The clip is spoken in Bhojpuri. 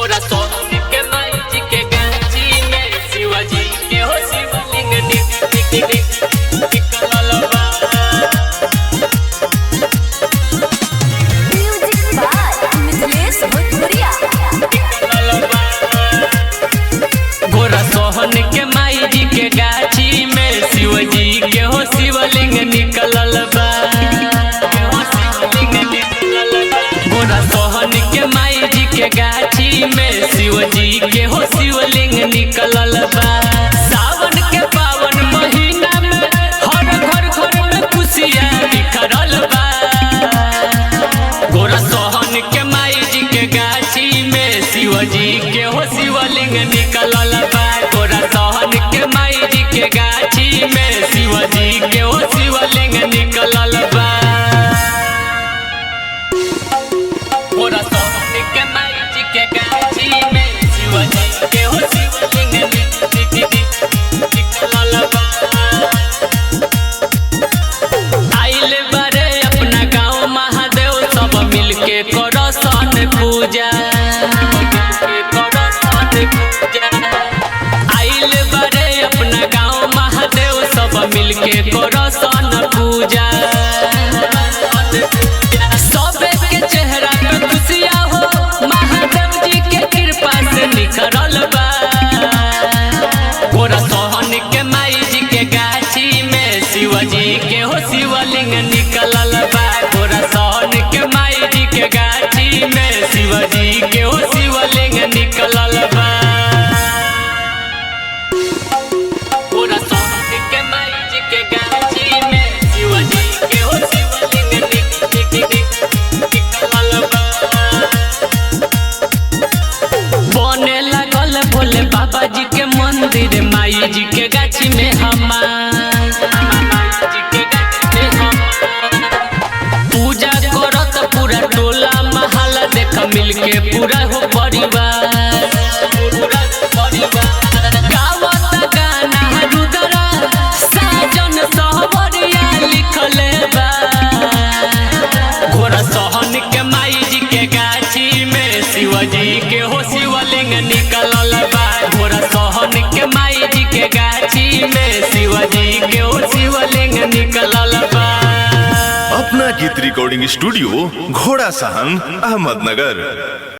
घोड़ा सोहन के माई जी के गांची में शिवाजी के हो शिवलिंग निकलल बा। म्यूजिक बाय मिथिलेश भोजपुरिया। घोड़ा सोहन के माई जी के गाछी में शिवजी के हो शिवलिंग निकलल बा। घोड़ा सोहन के माई जी के गाछी में शिवजी के हो शिवलिंग निकलल बा। सावन के पावन महीना में हर घर घर में खुशियाँ बिखरल बा। घोड़ा सोहन के माई जी के गाछी में शिवजी के हो शिवलिंग निकलल बा। घोड़ा सोहन के माई जी के गाछी में शिवजी के हो शिवलिंग निकलल बा। घोड़ा सोहन के माई जी के गाछी में शिवजी के हो शिवलिंग निकलल बा। आइल बारे अपना गाँव महादेव सब मिलके करो सन पूजा। आइल बारे अपना गाँव महादेव सब मिलके करो सन पूजा। सबे के चेहरा पे खुशियाँ हो महादेव जी के कृपा से निखरल बा। घोड़ा सोहन के माई जी के गाछी में शिवजी के हो शिवलिंग निकलल बा। घोड़ा सोहन के माई जी के गाछी में शिवजी के हो शिवलिंग निकलल बा। घोड़ा सोहन के माई जी के गाछी में शिवजी के हो शिवलिंग निकलल बा। बने लगल भोले बाबा जी के मंदिर माई जी के गाछी में पूजा करत पूरा टोला महला देख मिलके पूरा हो परिवार। गावत गाना रुदरा साजन सहबरिया लिखले बा। घोड़ा सोहन के माई जी के गाछी में शिवजी के हो शिवलिंग निकलल बा। घोड़ा सोहन के माई जी के गाछी में शिवजी के हो शिवलिंग निकलल बा। अपना गीत रिकॉर्डिंग स्टूडियो घोड़ा सहन अहमदनगर।